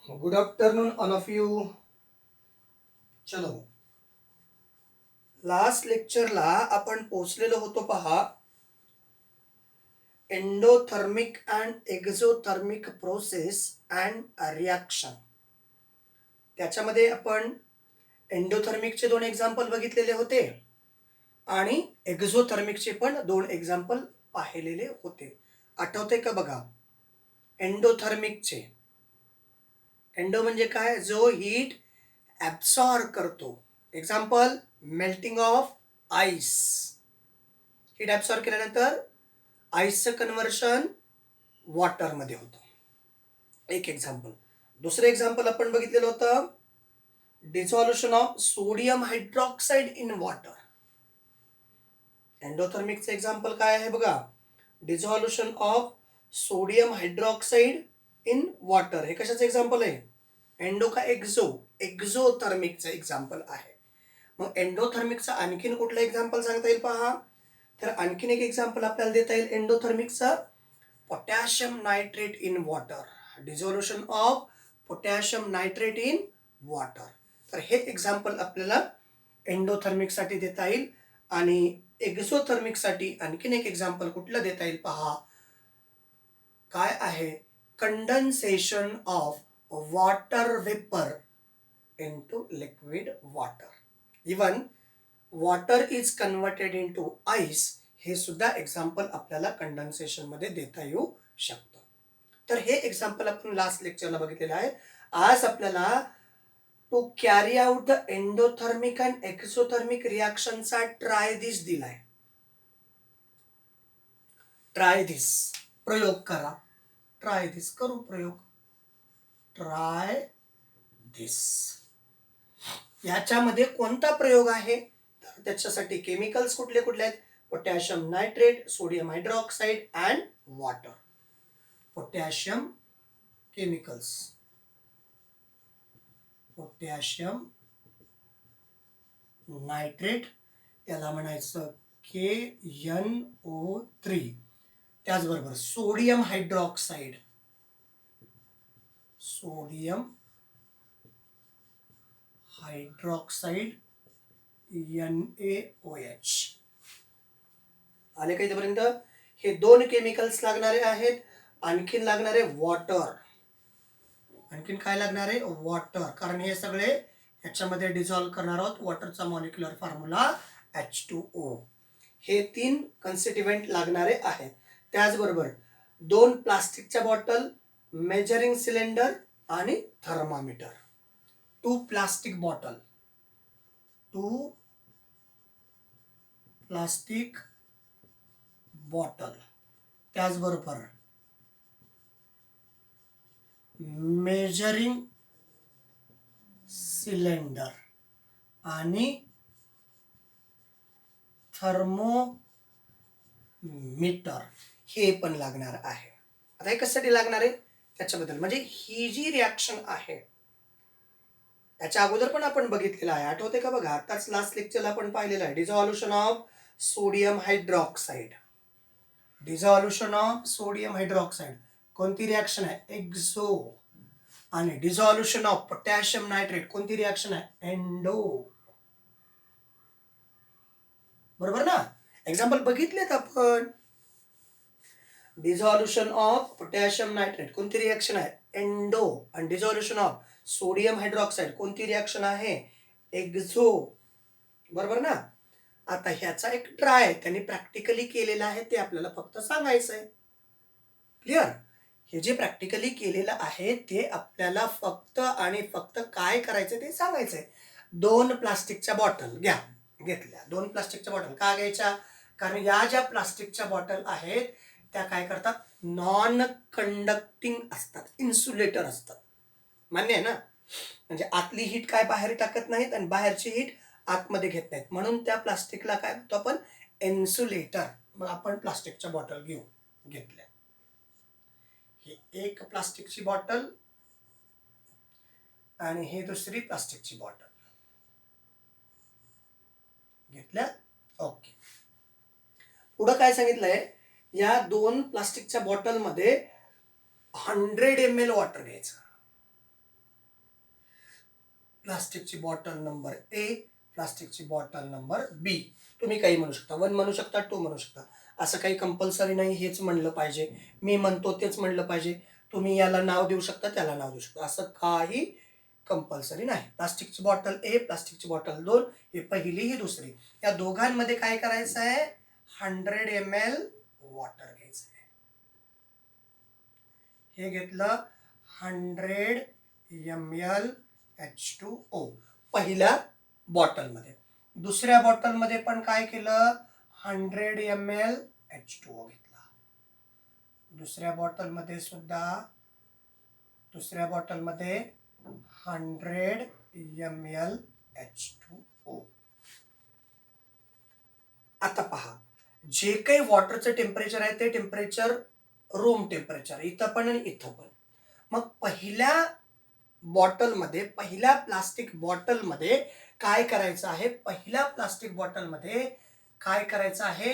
Good afternoon all of you. चलो, last लेक्चरला आपण पोहोचलेलो होतो पहा, endothermic and exothermic process and reaction. त्याच्यामध्ये आपण एंडोथर्मिकचे 2 एक्झाम्पल बघितलेले होते आणि एक्झोथर्मिकचे पण 2 एक्झाम्पल पाहिलेले होते. आठवते का बघा? एंडोथर्मिकचे, एंडो म्हणजे काय? जो हीट ॲब्सॉर्ब करतो. Example, melting of ice. Heat absorb केल्यानंतर आईसचं कन्व्हर्शन वॉटरमध्ये होतं. एक एक्झाम्पल. दुसरं एक्झाम्पल आपण बघितलेलं होतं, dissolution of sodium hydroxide in water. एंडोथर्मिकचं एक्झाम्पल काय आहे बघा, dissolution of sodium hydroxide in water. हे कशाचं एक्झाम्पल आहे? एंडो का एक्झो? एक्झोथर्मिकचं एक्झाम्पल आहे. मग एंडोथर्मिकचं आणखीन कुठलं एक्झाम्पल सांगता येईल पहा? तर आणखीन एक एक्झाम्पल आपल्याला देता येईल एंडोथर्मिकचं, potassium nitrate in water. Dissolution of potassium nitrate in water. तर हे एक्झाम्पल आपल्याला एंडोथर्मिकसाठी देता येईल. आणि एक्झोथर्मिकसाठी आणखीन एक एक्झाम्पल कुठलं देता येईल पहा, काय आहे? Condensation of water vapour into liquid water. Even water is converted into ice, हे सुद्धा एक्झाम्पल आपल्याला कंडेन्सेशन मध्ये देता येऊ शकतं. तर हे एक्झाम्पल आपण लास्ट लेक्चरला बघितलेलं आहे. आज आपल्याला to carry out the endothermic and exothermic रिॲक्शनचा ट्राय दिस दिलाय. ट्राय दिस, प्रयोग करा. ट्राय दिस, करू प्रयोग. Try this. याच्यामध्ये कोणता प्रयोग आहे? तर त्याच्यासाठी केमिकल्स कुठले कुठले आहेत? Potassium nitrate, sodium hydroxide and water. Potassium chemicals, potassium nitrate, याला म्हणायचं KNO3. त्याचबरोबर sodium hydroxide, sodium hydroxide NaOH. आले का इथेपर्यंत? हे 2 केमिकल्स लागणारे आहेत. आणखीन लागणारे वॉटर. आणखीन काय लागणार आहे? वॉटर. कारण हे सगळे याच्यामध्ये डिझॉल्व करणार आहोत. वॉटरचा मॉलिक्युलर फॉर्म्युला H2O. हे 3 कन्स्टिट्युएंट लागणारे आहेत. त्याचबरोबर 2 प्लास्टिकच्या बॉटल, मेजरिंग सिलेंडर आणि thermometer. 2 plastic bottle, 2 plastic bottle, त्याचबरोबर मेजरिंग सिलेंडर आणि थर्मोमीटर हे पण लागणार आहे. आता हे कशासाठी लागणार आहे त्याच्याबद्दल, म्हणजे ही जी रिॲक्शन आहे त्याच्या अगोदर पण आपण बघितलेलं आहे. आठवते का बघा? आताच लास्ट लेक्चरला आपण पाहिलेलं आहे, dissolution of sodium hydroxide. Dissolution of sodium hydroxide कोणती रिॲक्शन आहे? एक्झो. आणि डिझॉल्युशन ऑफ पोटॅशियम नायट्रेट कोणती रिॲक्शन आहे? एंडो. बरोबर ना? एक्झाम्पल बघितलेत आपण. डिझॉल्युशन ऑफ पोटॅशियम नायट्रेट कोणती रिॲक्शन आहे? एंडो. आणि डिझॉल्युशन ऑफ सोडियम हायड्रॉक्साईड कोणती रिॲक्शन आहे? एक्झो. बरोबर ना? आता ह्याचा एक ट्राय त्यांनी प्रॅक्टिकली केलेला आहे, ते आपल्याला फक्त सांगायचं आहे. क्लिअर? हे जे प्रॅक्टिकली केलेलं आहे ते आपल्याला फक्त आणि फक्त काय करायचं ते सांगायचंय. 2 प्लास्टिकच्या बॉटल घेतल्या. 2 प्लास्टिकच्या बॉटल का घ्यायच्या? कारण या ज्या प्लास्टिकच्या बॉटल आहेत त्या काय करतात? नॉन कंडक्टिंग असतात, इन्सुलेटर असतात. मान्य आहे ना? म्हणजे आतली हीट काय बाहेर टाकत नाहीत आणि बाहेरची हीट आतमध्ये घेत नाहीत. म्हणून त्या प्लास्टिकला काय म्हणतो आपण? इन्सुलेटर. मग आपण प्लास्टिकच्या बॉटल घेतल्या. ही एक प्लास्टिकची बॉटल आणि ही दुसरी प्लास्टिकची बॉटल घेतल्या. ओके. पुढं काय सांगितलंय? या 2 प्लास्टिकच्या बॉटलमध्ये 100 ml वॉटर घ्यायचं. प्लास्टिकची बॉटल नंबर ए, प्लास्टिकची बॉटल नंबर बी. तुम्ही काही म्हणू शकता, 1 म्हणू शकता, 2 म्हणू शकता. असं काही कंपल्सरी नाही हेच म्हणलं पाहिजे, मी म्हणतो तेच म्हणलं पाहिजे. तुम्ही याला नाव देऊ शकता, त्याला नाव देऊ शकता, असं काही कंपल्सरी नाही. प्लास्टिकची बॉटल ए, प्लास्टिकची बॉटल 2, ही पहिली ही दुसरी. या दोघांमध्ये काय करायचं आहे, 100 ml वॉटर घ्यायचं आहे. हे घेतलं 100 ml H2O पहिल्या बॉटलमध्ये. दुसऱ्या बॉटलमध्ये पण काय केलं, 100 ml H2O घेतला. दुसऱ्या बॉटलमध्ये सुद्धा, दुसऱ्या बॉटलमध्ये 100 ml H2O. आता पहा, जे काही वॉटरचं टेम्परेचर आहे ते टेम्परेचर रूम टेम्परेचर इथं पण आणि इथं पण. मग पहिल्या बॉटलमध्ये, पहिल्या प्लास्टिक बॉटलमध्ये काय करायचं आहे, पहिल्या प्लास्टिक बॉटलमध्ये काय करायचं आहे,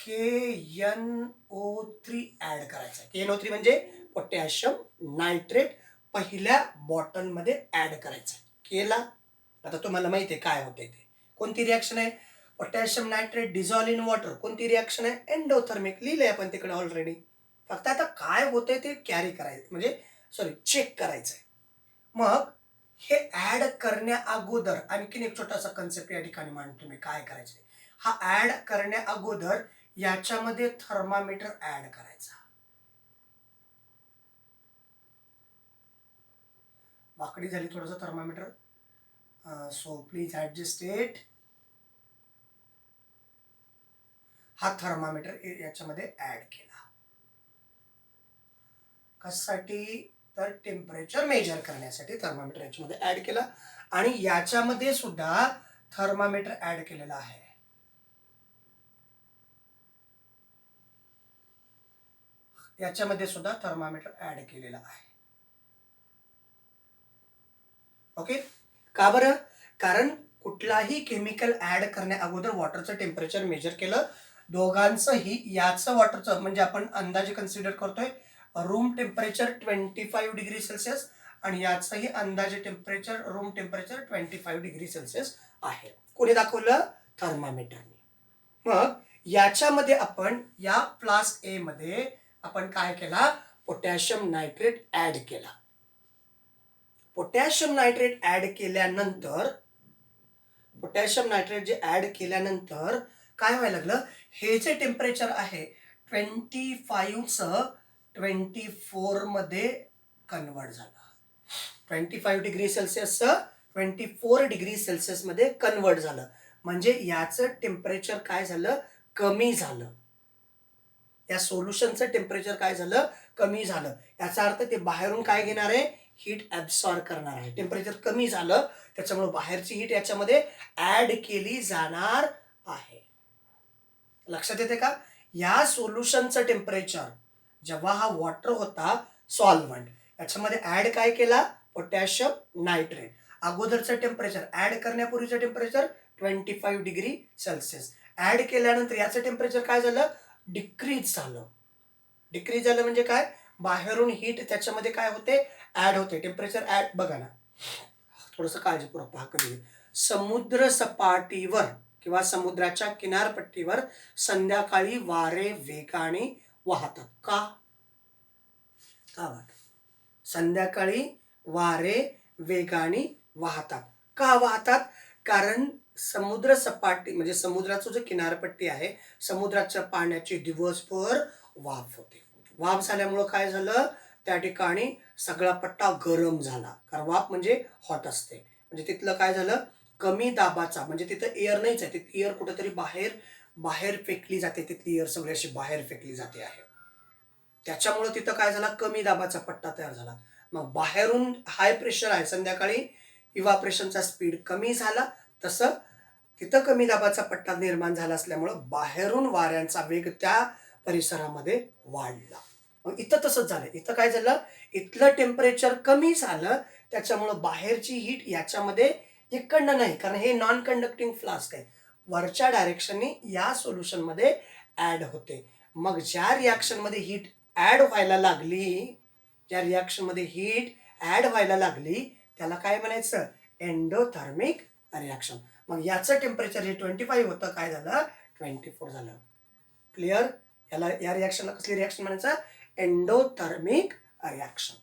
KNO3 ऍड करायचं आहे. KNO3 म्हणजे पोटॅशियम नायट्रेट पहिल्या बॉटलमध्ये ऍड करायचं आहे. केला. आता तुम्हाला माहिती आहे काय होते ते. कोणती रिॲक्शन आहे, potassium nitrate dissolve in water. कोणती रिॲक्शन आहे, एंडोथर्मिक. लिहिलंय आपण तिकडे ऑलरेडी. फक्त आता काय होतंय ते कॅरी करायचं, म्हणजे सॉरी चेक करायचं आहे. मग हे ऍड करण्या अगोदर आणखीन एक छोटासा कन्सेप्ट या ठिकाणी मांडतो मी. काय करायचं, हा ऍड करण्या अगोदर याच्यामध्ये थर्मामीटर ऍड करायचा. वाकडी झाली थोडंसं thermometer, so please adjust it. हा थर्मामीटर याच्यामध्ये ऍड केला. कशासाठी, तर टेम्परेचर मेजर करण्यासाठी थर्मामीटर याच्यामध्ये ऍड केला. आणि याच्यामध्ये सुद्धा थर्मामीटर ऍड केलेला आहे. याच्यामध्ये सुद्धा थर्मामीटर ऍड केलेला आहे. ओके. का बरं, कारण कुठलाही केमिकल ऍड करण्या अगोदर वॉटरचं टेम्परेचर मेजर केलं. दोघांचंही, याचं वॉटरचं म्हणजे आपण अंदाजे कन्सिडर करतोय रूम टेम्परेचर 25 डिग्री सेल्सिअस आणि याचंही अंदाजे temperature, room temperature 25 degree Celsius आहे. कोणी दाखवलं, थर्मामीटरने. मग याच्यामध्ये आपण, या फ्लास्क ए मध्ये आपण काय केला, पोटॅशियम नायट्रेट ऍड केला. पोटॅशियम नायट्रेट ऍड केल्यानंतर, पोटॅशियम नायट्रेट जे ऍड केल्यानंतर काय व्हायला लागलं, हे जे टेम्परेचर आहे 25चं 24 मध्ये कन्वर्ट झालं. 25 डिग्री सेल्सिअसचं 24 डिग्री सेल्सिअस मध्ये कन्वर्ट झालं. म्हणजे याचं टेम्परेचर काय झालं, कमी झालं. या सोल्युशनचं टेम्परेचर काय झालं, कमी झालं. याचा अर्थ ते बाहेरून काय घेणार आहे, हीट ऍब्सॉर्ब करणार आहे. टेम्परेचर कमी झालं त्याच्यामुळे बाहेरची हीट याच्यामध्ये ऍड केली जाणार आहे. लक्षात येते का, या सोल्युशनचं टेम्परेचर, जेव्हा हा वॉटर होता सॉल्व्हंट, याच्यामध्ये ऍड काय केला, पोटॅशियम नायट्रेट. अगोदरचं टेम्परेचर, ऍड करण्यापूर्वीचं टेम्परेचर 25 डिग्री सेल्सिअस. ऍड केल्यानंतर याचं टेम्परेचर काय झालं, डिक्रीज झालं. डिक्रीज झालं म्हणजे काय, बाहेरून हीट त्याच्यामध्ये काय होते, ऍड होते. टेम्परेचर ऍड, बघा ना थोडंसं काळजीपूर्वक पहा. कधी समुद्र सपाटीवर किंवा समुद्राच्या किनारपट्टीवर संध्याकाळी वारे वेगाने वाहतात. का वाहतात, संध्याकाळी वारे वेगाने वाहतात. का वाहतात, कारण समुद्र सपाटी म्हणजे समुद्राचं जो किनारपट्टी आहे, समुद्राच्या पाण्याची दिवसभर वाफ होते. वाफ झाल्यामुळं काय झालं, त्या ठिकाणी सगळा पट्टा गरम झाला. कारण वाफ म्हणजे हॉट असते. म्हणजे तिथलं काय झालं, कमी दाबाचा, म्हणजे तिथं एअर नाहीच आहे, तिथं एअर कुठेतरी बाहेर बाहेर फेकली जाते. तिथली एअर सगळी अशी बाहेर फेकली जाते आहे. त्याच्यामुळं तिथं काय झाला, कमी दाबाचा पट्टा तयार झाला. मग बाहेरून हाय प्रेशर आहे, संध्याकाळी इव्हापरेशनचा स्पीड कमी झाला, तसं तिथं कमी दाबाचा पट्टा निर्माण झाला असल्यामुळं बाहेरून वाऱ्यांचा वेग त्या परिसरामध्ये वाढला. मग इथं तसंच झालं. इथं काय झालं, इथलं टेम्परेचर कमी झालं, त्याच्यामुळं बाहेरची हीट याच्यामध्ये इकडनं नाही, कारण हे नॉन कंडक्टिंग फ्लास्क आहे, वरच्या डायरेक्शनने या सोल्युशनमध्ये ऍड होते. मग ज्या रिॲक्शनमध्ये हीट ऍड व्हायला लागली, ज्या रिॲक्शनमध्ये हीट ऍड व्हायला लागली, त्याला काय म्हणायचं, एंडोथर्मिक रिॲक्शन. मग याचं टेम्परेचर जे 25 होतं काय झालं 24 झालं. क्लिअर. याला या रिॲक्शनला कसली रिॲक्शन म्हणायचं एंडोथर्मिक रिॲक्शन.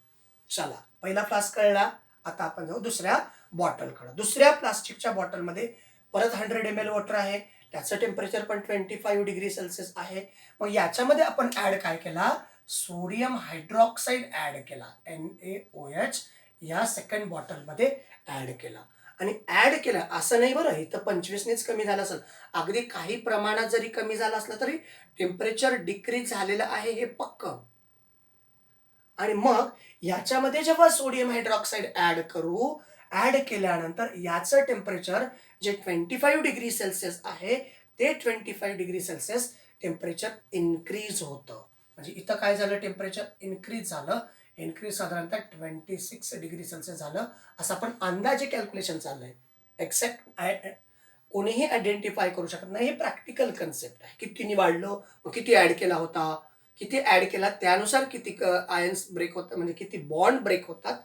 चला पहिला फ्लास्क कळला. आता आपण जाऊ दुसऱ्या बॉटलकडे. दुसऱ्या प्लास्टिकच्या बॉटलमध्ये परत 100 ml वॉटर आहे. त्याचं टेम्परेचर पण 25 डिग्री सेल्सिअस आहे. मग याच्यामध्ये आपण ऍड काय केला सोडियम हायड्रॉक्साईड ऍड केला NaOH या सेकंड बॉटलमध्ये ऍड केला. आणि ऍड केलं असं नाही बरं इथं 25नेच कमी झालं असेल. अगदी काही प्रमाणात जरी कमी झालं असलं तरी टेम्परेचर डिक्रीज झालेलं आहे हे पक्क. आणि मग याच्यामध्ये जेव्हा सोडियम हायड्रॉक्साईड ऍड केल्यानंतर याचं टेम्परेचर जे 25 डिग्री सेल्सिअस आहे ते 25 डिग्री सेल्सिअस टेम्परेचर इन्क्रीज होतं. म्हणजे इथं काय झालं टेम्परेचर इन्क्रीज झालं. इन्क्रीज साधारणतः 26 डिग्री सेल्सिअस झालं असं आपण अंदाजे कॅल्क्युलेशन चाललंय. एक्झॅक्ट कोणीही आयडेंटिफाय करू शकत नाही. हे प्रॅक्टिकल कन्सेप्ट आहे. कितीने वाढलं किती ऍड केला होता किती ऍड केला त्यानुसार किती आयन्स ब्रेक होतात म्हणजे किती बॉन्ड ब्रेक होतात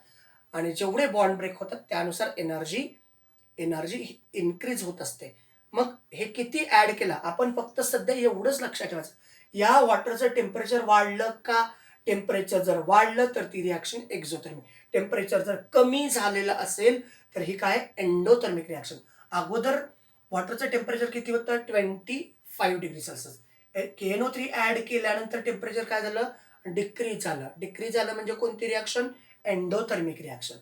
आणि जेवढे बॉन्ड ब्रेक होतात त्यानुसार एनर्जी इन्क्रीज होत असते. मग हे किती ऍड केला आपण फक्त सध्या एवढंच लक्षात ठेवायचं या वॉटरचं टेम्परेचर वाढलं का. टेम्परेचर जर वाढलं तर ती रिॲक्शन एक्झोथर्मिक. टेम्परेचर जर कमी झालेलं असेल तर ही काय एंडोथर्मिक रिॲक्शन. अगोदर वॉटरचं टेम्परेचर किती होतं 25 डिग्री सेल्सिअस. KNO3 ऍड केल्यानंतर टेम्परेचर काय झालं डिक्रीज झालं. डिक्रीज झालं म्हणजे कोणती रिॲक्शन एंडोथर्मिक रिॲक्शन.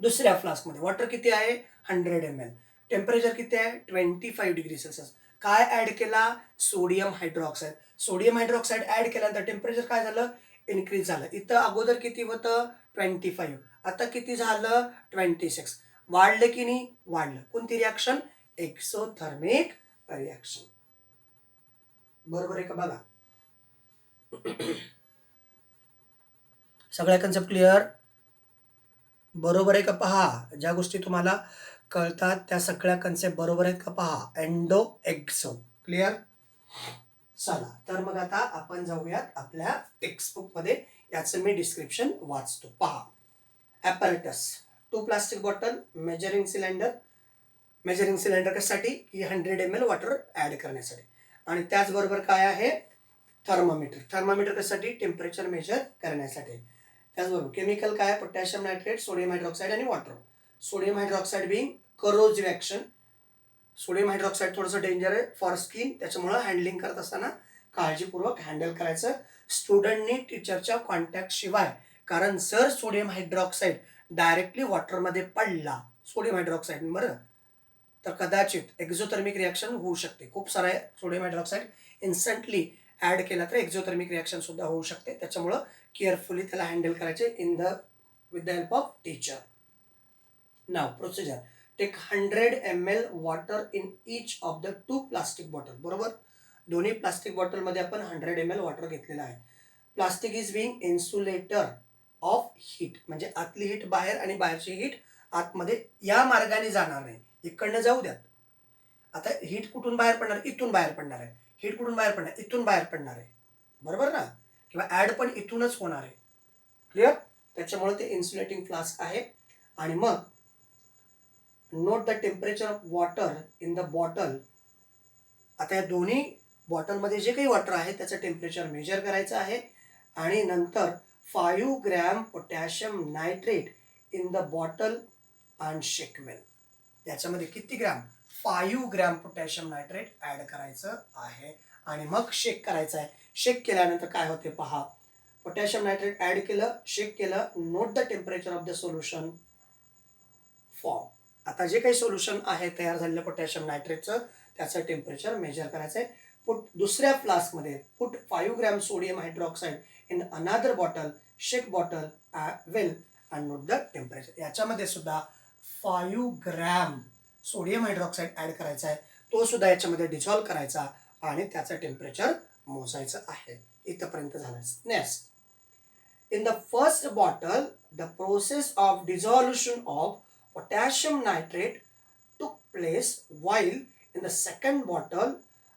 दुसऱ्या फ्लास्कमध्ये वॉटर किती आहे 100 ml. टेम्परेचर किती आहे 25 डिग्री सेल्सिअस. काय ऍड केला sodium hydroxide. Sodium hydroxide add केल्यानंतर टेम्परेचर काय झालं इन्क्रीज झालं. इथं अगोदर किती होतं 25 आता किती झालं 26. वाढलं की नाही वाढलं. कोणती रिॲक्शन एक्सोथर्मिक रिॲक्शन. बरोबर आहे का बघा. सगळ्या कन्सेप्ट क्लिअर. बरोबर आहे का पहा. ज्या गोष्टी तुम्हाला कळतात त्या सगळ्या कन्सेप्ट बरोबर आहेत का पहा. एंडो एक्सो क्लिअर. चला तर मग आता आपण जाऊयात आपल्या टेक्स्टबुक मध्ये. याचं मी डिस्क्रिप्शन वाचतो पहा. Apparatus 2 plastic bottle measuring cylinder कशासाठी की 100 ml वॉटर ऍड करण्यासाठी. आणि त्याचबरोबर काय आहे थर्मामीटर कशासाठी टेम्परेचर मेजर करण्यासाठी. त्याचबरोबर केमिकल काय पोटॅशियम नायट्रेट सोडियम हायड्रॉक्साईड आणि water. Sodium hydroxide being corrosive action. सोडियम हायड्रॉक्साईड थोडंसं डेंजर आहे फॉर स्किन. त्याच्यामुळं हँडलिंग करत असताना काळजीपूर्वक हँडल करायचं स्टुडंटनी टीचरच्या कॉन्टॅक्ट शिवाय. कारण जर सोडियम हायड्रॉक्साईड डायरेक्टली वॉटरमध्ये पडला सोडियम हायड्रॉक्साईड बरं तर कदाचित एक्झोथर्मिक रिॲक्शन होऊ शकते. खूप सारा सोडियम हायड्रॉक्साईड इन्स्टंटली ऍड केला तर एक्झोथर्मिक रिॲक्शन सुद्धा होऊ शकते. त्याच्यामुळं केअरफुली त्याला हँडल करायचे with the help of teacher. नाव procedure. Take 100 ml water in each of the 2 plastic bottle. बरोबर दोन्ही प्लास्टिक बॉटलमध्ये आपण 100 ml वॉटर घेतलेलं आहे. Plastic is being insulator of heat म्हणजे आतली हीट बाहेर आणि बाहेरची हीट आतमध्ये या मार्गाने जाणार नाही. इकडनं जाऊ द्यात. आता हीट कुठून बाहेर पडणार इथून बाहेर पडणार आहे. हीट कुठून बाहेर पडणार इथून बाहेर पडणार आहे. बरोबर ना. किंवा ऍड पण इथूनच होणार आहे. क्लिअर. त्याच्यामुळे ते इन्सुलेटिंग फ्लास्क आहे. आणि मग note the temperature of water in the bottle. आता या दोन्ही बॉटलमध्ये जे काही वॉटर आहे त्याचं टेम्परेचर मेजर करायचं आहे. आणि नंतर 5 gram potassium nitrate in the bottle and shake well. याच्यामध्ये किती gram 5 gram potassium nitrate add करायचं आहे. आणि मग शेक करायचं आहे. शेक केल्यानंतर काय होते पहा. पोटॅशियम नायट्रेट ऍड केलं शेक केलं. Note the temperature of the solution form. आता जे काही सोल्युशन आहे तयार झालेलं पोटॅशियम नायट्रेटचं त्याचं टेम्परेचर मेजर करायचं आहे. दुसऱ्या फ्लास्कमध्ये put 5 gram sodium hydroxide in another bottle shake bottle well and note the temperature. याच्यामध्ये सुद्धा 5 ग्रॅम सोडियम हायड्रॉक्साईड ऍड करायचा आहे. तो सुद्धा याच्यामध्ये डिझॉल्व करायचा आणि त्याचं टेम्परेचर मोजायचं आहे. इथपर्यंत झालं. Next in the first bottle the process of dissolution of potassium nitrate took place while in the second bottle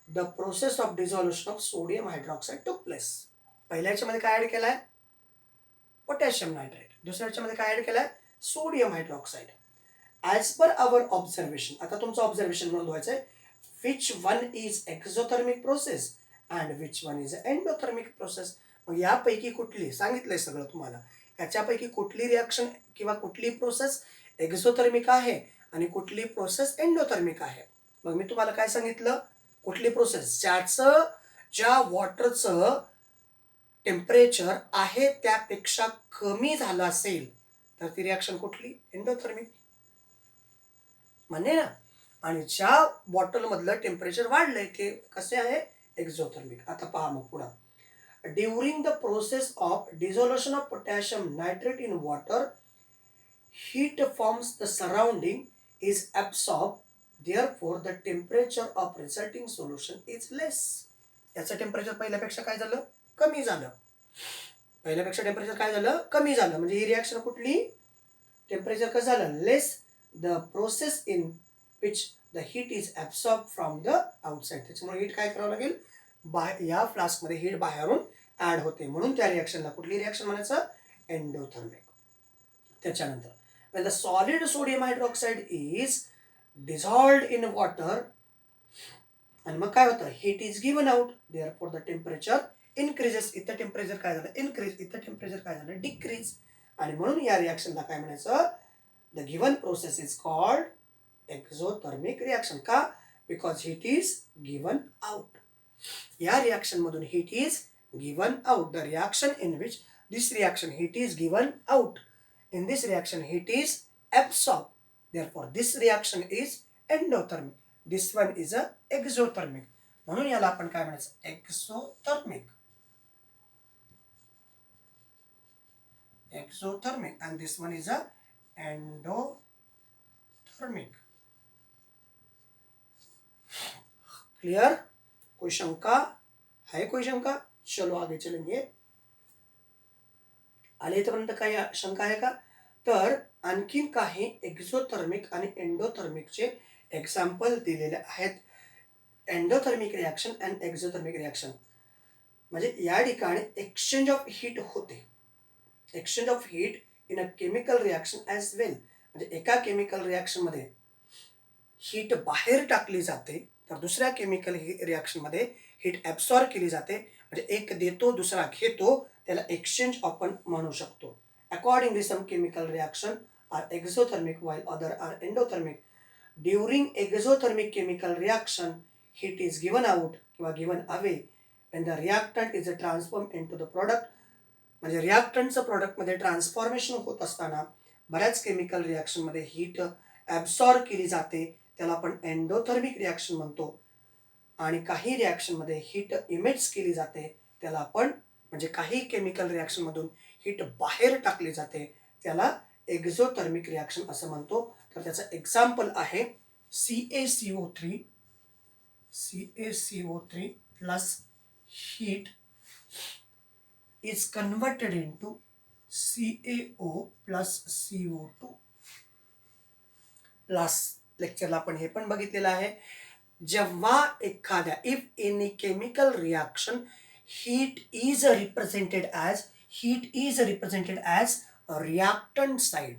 the process of dissolution of sodium hydroxide took place. पहिल्या याच्यामध्ये काय ऍड केलाय पोटॅशियम नायट्रेट. दुसऱ्या याच्यामध्ये काय add केलाय sodium hydroxide. As per hour observation, आता तुमचं ऑब्झर्वेशन नोंदवायचं आहे, which one is exothermic process and which one is endothermic process. मग यापैकी कुठली, सांगितलंय सगळं तुम्हाला, याच्यापैकी कुठली रिॲक्शन किंवा कुठली प्रोसेस एक्झोथर्मिक आहे आणि कुठली प्रोसेस एंडोथर्मिक आहे. मग मी तुम्हाला काय सांगितलं, कुठली प्रोसेस, ज्या वॉटरचं टेम्परेचर आहे त्यापेक्षा कमी झालं असेल तर ती रिॲक्शन कुठली, एंडोथर्मिक म्हणजे ना. आणि ज्या बॉटलमधलं टेम्परेचर वाढलंय ते कसे आहे, एक्झोथर्मिक. आता पहा मग पुढं, during the process of dissolution of potassium nitrate in water, heat forms the surrounding is absorbed, therefore the temperature of resulting solution is less. याचं टेम्परेचर पहिल्यापेक्षा काय झालं, कमी झालं. पहिल्यापेक्षा टेम्परेचर काय झालं, कमी झालं. म्हणजे ही रिॲक्शन कुठली, टेम्परेचर कसं झालं, less the process in which the heat is absorb from the outside. त्याच्यामुळे हीट काय करावं लागेल, या फ्लास्कमध्ये हीट बाहेरून ॲड होते, म्हणून त्या रिॲक्शनला कुठली रिॲक्शन म्हणायचं, एंडोथर्मिक. त्याच्यानंतर when the solid sodium hydroxide is dissolved in water, आणि मग काय होतं, heat is given out, therefore the temperature increases. इथं टेम्परेचर काय झालं, इन्क्रीज, इथं टेम्परेचर काय झालं, डिक्रीज. आणि म्हणून या रिॲक्शनला काय म्हणायचं, the given process is called exothermic reaction. का, because heat is given out. या रिॲक्शन मधून heat is given out. The reaction in which this reaction heat is given out, in this reaction heat is absorbed, therefore this reaction is endothermic, this one is a exothermic. म्हणून याला आपण काय म्हणायचं, exothermic, exothermic, and this one is a endothermic. Clear, कोई शंका है, कोई शंका, चलो आगे चलेंगे. आले इथपर्यंत काही शंका आहे का. तर आणखीन काही एक्झोथर्मिक आणि एंडोथर्मिकचे एक्झाम्पल दिलेले आहेत. Endothermic reaction and exothermic reaction म्हणजे या ठिकाणी एक्सचेंज ऑफ हीट होते, exchange of heat in a chemical reaction as well. म्हणजे एका केमिकल रिॲक्शनमध्ये हीट बाहेर टाकली जाते तर दुसऱ्या केमिकल रिॲक्शनमध्ये हीट ॲब्सॉर्ब केली जाते. म्हणजे एक देतो दुसरा घेतो, त्याला एक्सचेंज आपण म्हणू शकतो. Accordingly some chemical reaction are exothermic while other are endothermic. During exothermic chemical reaction, heat is given out किंवा given away when the reactant is transformed into the product. म्हणजे रिॲक्टंटचं प्रॉडक्टमध्ये ट्रान्सफॉर्मेशन होत असताना बऱ्याच केमिकल रिॲक्शनमध्ये हीट ॲब्सॉर्ब केली जाते, त्याला आपण endothermic reaction म्हणतो. आणि काही रिॲक्शनमध्ये हीट इमिट्स केली जाते, त्याला आपण, म्हणजे काही केमिकल रिॲक्शनमधून हीट बाहेर टाकली जाते, त्याला एक्झोथर्मिक रिॲक्शन असं म्हणतो. तर त्याचं एक्झाम्पल आहे CaCO3, CaCO3 plus heat is converted into CaO plus CO2. Last लेक्चरला आपण हे पण बघितलेलं आहे, जेव्हा एखाद्या, if any chemical reaction heat is represented as a reactant side.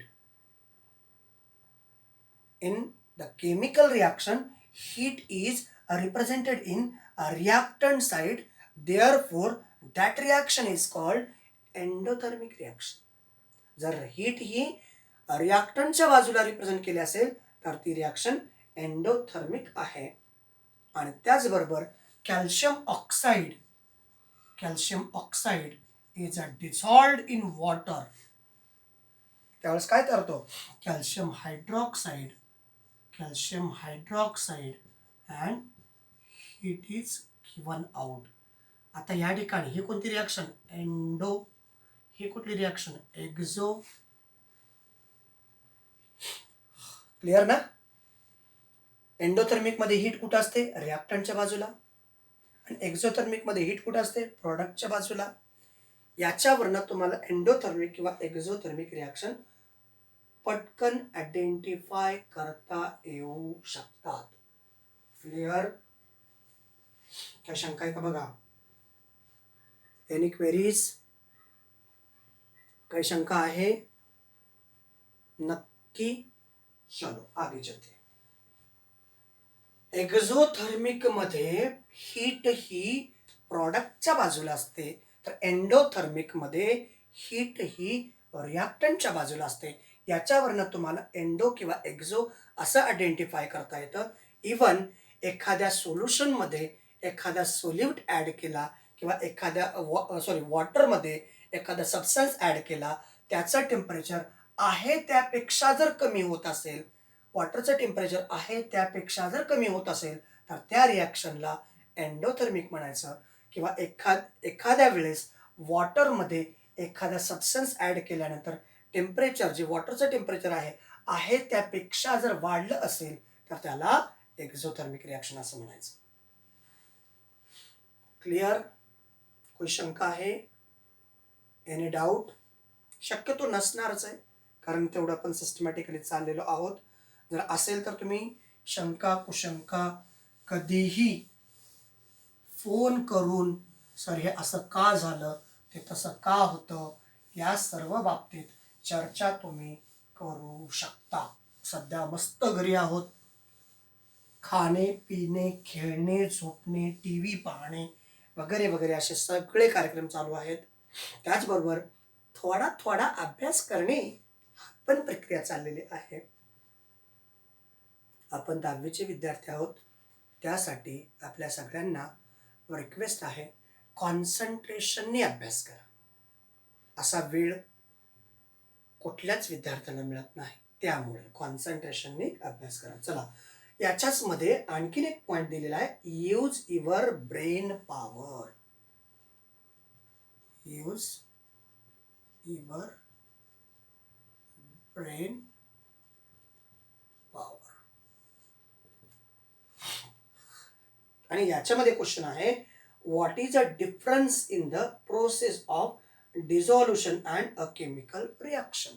In the chemical reaction, heat is represented in a reactant side, therefore that reaction is called endothermic reaction. जर heat ही रिॲक्टंटच्या बाजूला रिप्रेझेंट केली असेल तर ती reaction endothermic आहे. आणि त्याचबरोबर calcium oxide is dissolved in water, त्यावेळेस काय करतो, calcium hydroxide and heat is given out. आता या ठिकाणी ही कोणती रिॲक्शन, ही कुठली रिॲक्शन, एक्झो. क्लिअर ना. एंडोथर्मिक मध्ये हीट कुठं असते, रिॲक्टंटच्या बाजूला, आणि एक्झोथर्मिक मध्ये हीट कुठं असते, प्रोडक्टच्या बाजूला. याच्यावरनं तुम्हाला एंडोथर्मिक किंवा एक्झोथर्मिक रिॲक्शन पटकन आयडेंटिफाय करता येऊ शकतात. क्लिअर, काय शंका आहे का बघा, एनी क्वेरीज, काही शंका आहे, नक्की चलो आगे चलते. एक्झोथर्मिक मध्ये हीट ही प्रॉडक्टच्या बाजूला असते, तर एंडोथर्मिक मध्ये हीट ही रिॲक्टंटच्या बाजूला असते. याच्यावरनं तुम्हाला एंडो किंवा एक्झो असं आयडेंटिफाय करता येतं. इवन एखाद्या सोल्युशनमध्ये एखादा सोल्यूट ॲड केला किंवा एखाद्या वॉटरमध्ये एखादा सबस्टन्स ॲड केला, त्याचं टेम्परेचर आहे त्यापेक्षा जर कमी होत असेल, वॉटरचं टेम्परेचर आहे त्यापेक्षा जर कमी होत असेल, तर त्या रिॲक्शनला एंडोथर्मिक म्हणायचं. किंवा एखाद्या वेळेस वॉटरमध्ये एखादा सबस्टन्स ॲड केल्यानंतर टेम्परेचर जे वॉटरचं टेम्परेचर आहे त्यापेक्षा जर वाढलं असेल, तर त्याला एक्झोथर्मिक रिॲक्शन असं म्हणायचं. क्लिअर? कोई शंका आहे? Any doubt? शक्यतो नसणारच आहे, कारण तेवढं आपण सिस्टमॅटिकली चाललेलो आहोत. जर असेल तर तुम्ही शंका कुशंका कधीही फोन करून, सर हे असं का झालं, ते तसं का होतं, या सर्व बाबतीत चर्चा तुम्ही करू शकता. सध्या मस्त घरी आहोत. खाणे पिणे खेळणे झोपणे टी व्ही पाहणे वगैरे वगैरे असे सगळे कार्यक्रम चालू आहेत. त्याचबरोबर थोडा थोडा अभ्यास करणे पण प्रक्रिया चाललेली आहे. आपण 10वीचे विद्यार्थी आहोत, त्यासाठी आपल्या सगळ्यांना रिक्वेस्ट आहे, कॉन्सन्ट्रेशनने अभ्यास करा. असा वेळ कुठल्याच विद्यार्थ्यांना मिळत नाही, त्यामुळे कॉन्सन्ट्रेशनने अभ्यास करा. चला, याच्याच मध्ये आणखीन एक पॉइंट दिलेला आहे, use your brain power. Use your brain power. आणि याच्यामध्ये क्वेश्चन आहे, what is a difference in the process of dissolution and a chemical reaction.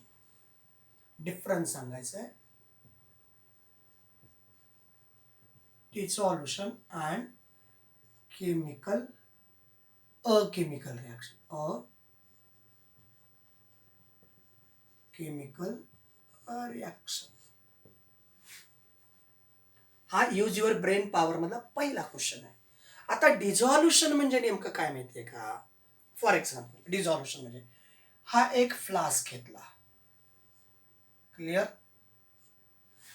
Difference सांगायचं आहे. Dissolution and chemical chemical reaction. Chemical reaction हा use your brain power मधला पहिला question आहे. आता डिझॉल्युशन म्हणजे नेमकं काय माहितीये का? फॉर एक्झाम्पल, डिझॉल्युशन म्हणजे हा एक फ्लास्क घेतला. क्लिअर?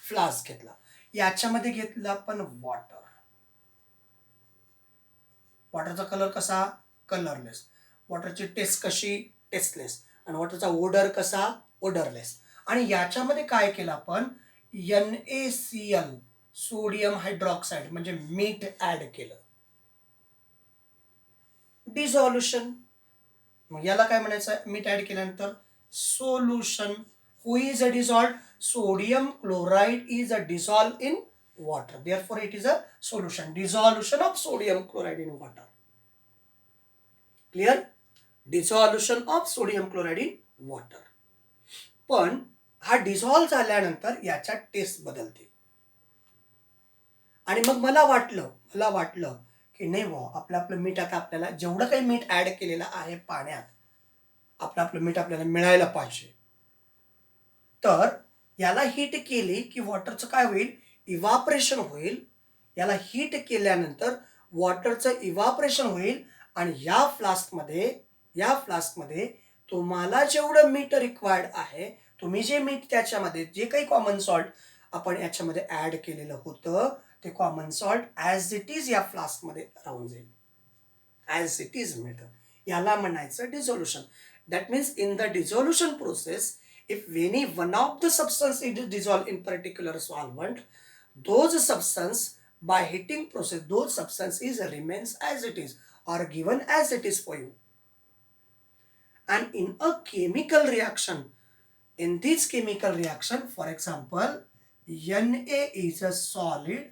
फ्लास्क घेतला, याच्यामध्ये घेतला आपण वॉटर. वॉटरचा कलर कसा? कलरलेस. वॉटरची टेस्ट कशी? टेस्टलेस. आणि वॉटरचा ओडर कसा? ओडरलेस. आणि याच्यामध्ये काय केलं आपण? NaCl, सोडियम हायड्रॉक्साईड म्हणजे मीठ ऍड केलं. डिझॉल्युशन. मग याला काय म्हणायचं? मीठ ऍड केल्यानंतर solution. Who is a dissolved? Sodium chloride is a dissolve in water, therefore it is a solution. Dissolution of sodium chloride in water. Clear? Dissolution of sodium chloride in water. पण हा dissolve झाल्यानंतर याच्या taste बदलते. आणि मग मला वाटलं की नाही आपलं मीठ, आता आपल्याला जेवढं काही मीठ ऍड केलेलं आहे पाण्यात, आपलं मीठ आपल्याला मिळायला पाहिजे. तर याला हीट केली की वॉटरचं काय होईल? इव्हापरेशन होईल. याला हीट केल्यानंतर वॉटरचं इव्हापरेशन होईल. आणि या फ्लास्कमध्ये तुम्हाला जेवढं मीठ रिक्वायर्ड आहे, तुम्ही जे मीठ त्याच्यामध्ये जे काही कॉमन सॉल्ट आपण याच्यामध्ये ऍड केलेलं होतं, ते common salt as it is या फ्लास्कमध्ये राहून जाईल. ॲज इट इज मिळतं. याला म्हणायचं dissolution. That means in the dissolution process, if any one of the substance is dissolved in particular solvent, those substance by heating process, those substances remains as it is or given as it is for you. And in a chemical reaction, in this chemical reaction, for example, Na is a solid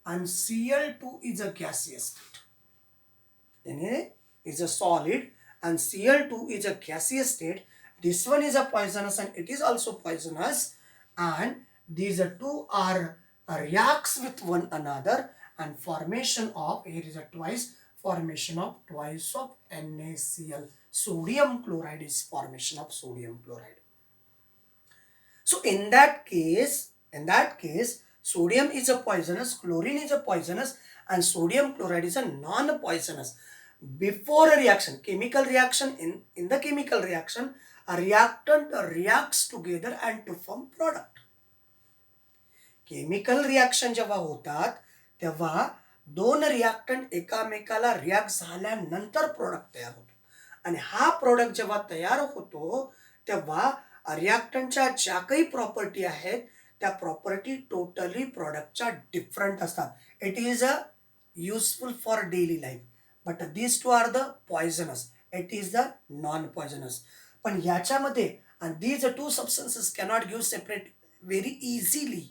and Cl2 is a gaseous state. Na is a solid and Cl2 is a gaseous state. This one is a poisonous and it is also poisonous, and these two are reacts with one another, and formation of, here is a formation of twice of NaCl. Sodium chloride is formation of sodium chloride. So in that case, In that case, sodium is a poisonous, chlorine is a poisonous, and sodium chloride is a non-poisonous. Before a reaction, chemical reaction, in the chemical reaction, a reactant reacts together and to form product. Chemical reaction जेव्हा होतात तेव्हा दोन reactant एकामेकाला react झाल्यानंतर product तयार होतो आणि हा product जेव्हा तयार होतो तेव्हा रिॲक्टंटच्या ज्या काही प्रॉपर्टी आहेत त्या प्रॉपर्टी टोटली प्रॉडक्टच्या डिफरंट असतात. It is a useful for daily life but these two are the poisonous, it is the non poisonous. पण याच्यामध्ये आणि these two substances cannot give separate very easily.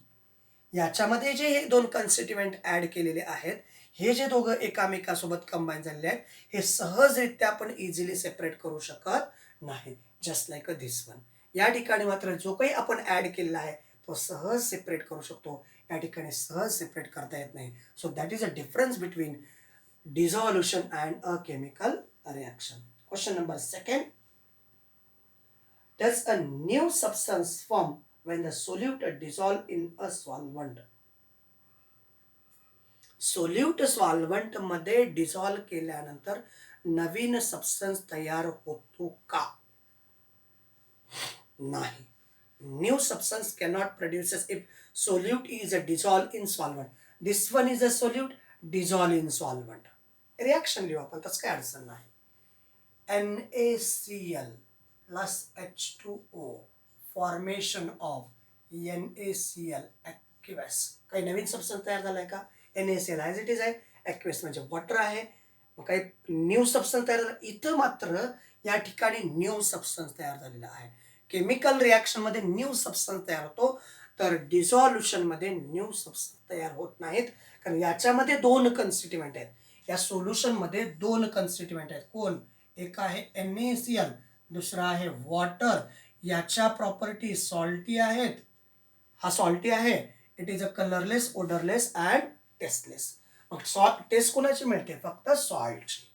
याच्यामध्ये जे हे दोन कन्स्टिट्युएंट ॲड केलेले आहेत हे जे दोघं एकामेकासोबत कंबाईन झालेले आहेत हे सहजरित्या आपण इझिली सेपरेट करू शकत नाही. Just like a this one. या ठिकाणी मात्र जो काही आपण ॲड केलेला आहे तो सहज सेपरेट करू शकतो, या ठिकाणी सहज सेपरेट करता येत नाही. So that is a difference between dissolution and a chemical reaction. Question number second. Does a new substance form when the solute dissolve in a solvent? Solute solvent मध्ये डिझॉल्व केल्यानंतर नवीन सबस्टन्स तयार होतो का? नाही. New substance cannot produces if solute is a dissolve in solvent. This one is a solute dissolve in solvent. Reaction लिहू आपण, तसं काय अडचण नाही. NaCl plus H2O formation of NaCl aqueous. काही नवीन सबस्टन्स तयार झालाय का? NaCl ॲज इट इज आहे, aqueous म्हणजे वॉटर आहे. मग काही न्यू सबस्टन्स तयार झाला? इथं मात्र या ठिकाणी न्यू सबस्टन्स तयार झालेला आहे. केमिकल रिॲक्शनमध्ये न्यू सबस्टन्स तयार होतो, तर डिझॉल्युशनमध्ये न्यू सबस्टन्स तयार होत नाहीत, कारण याच्यामध्ये दोन कन्स्टिट्युएंट आहेत. या सोल्युशनमध्ये दोन कन्स्टिट्युएंट आहेत. कोण? एक आहे NaCl, दुसरा आहे वॉटर. याच्या प्रॉपर्टी सॉल्टी आहेत. हा सॉल्टी आहे. It is a colourless, odourless and tasteless. मग टेस्ट कोणाची मिळते? फक्त सॉल्टची.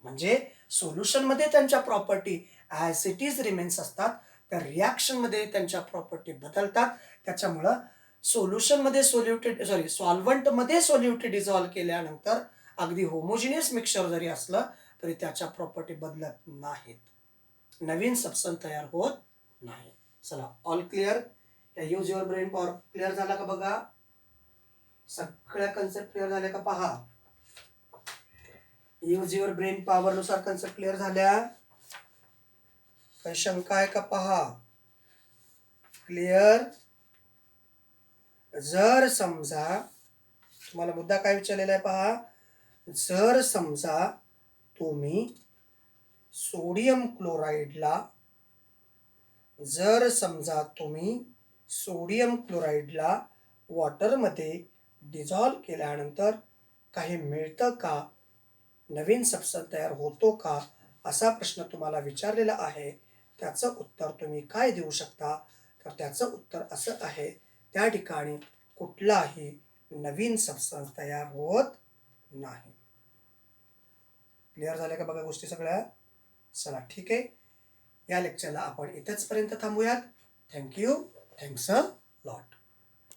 म्हणजे सोल्युशनमध्ये त्यांच्या property as it is remains असतात, तर रिॲक्शनमध्ये त्यांच्या प्रॉपर्टी बदलतात. त्याच्यामुळं सोल्युशनमध्ये सॉल्व्हंटमध्ये सोल्यूट डिझॉल्व केल्यानंतर अगदी होमोजिनियस मिक्सचर जरी असलं तरी त्याच्या प्रॉपर्टी बदलत नाहीत, नवीन सबस्टन्स तयार होत नाही. चला, all clear? Use your brain power clear झाला का बघा? सगळ्या कन्सेप्ट क्लिअर झाल्या का पहा? यूज युअर ब्रेन पॉवर नुसार कन्सेप्ट क्लिअर झाल्या? काही शंका आहे का पहा? क्लिअर? जर समजा तुम्हाला मुद्दा काय विचारलेला आहे पहा. जर समजा तुम्ही सोडियम क्लोराईडला वॉटरमध्ये डिझॉल्व केल्यानंतर काही मिळतं का? नवीन सबस्टन्स तयार होतो का? असा प्रश्न तुम्हाला विचारलेला आहे. त्याचं उत्तर तुम्ही काय देऊ शकता? तर त्याचं उत्तर असं आहे, त्या ठिकाणी कुठलाही नवीन सबस्टन्स तयार होत नाही. क्लिअर झाल्या का बघा गोष्टी सगळ्या? चला, ठीक आहे. या लेक्चरला आपण इथेच पर्यंत थांबूयात. थँक्यू. थँक्स.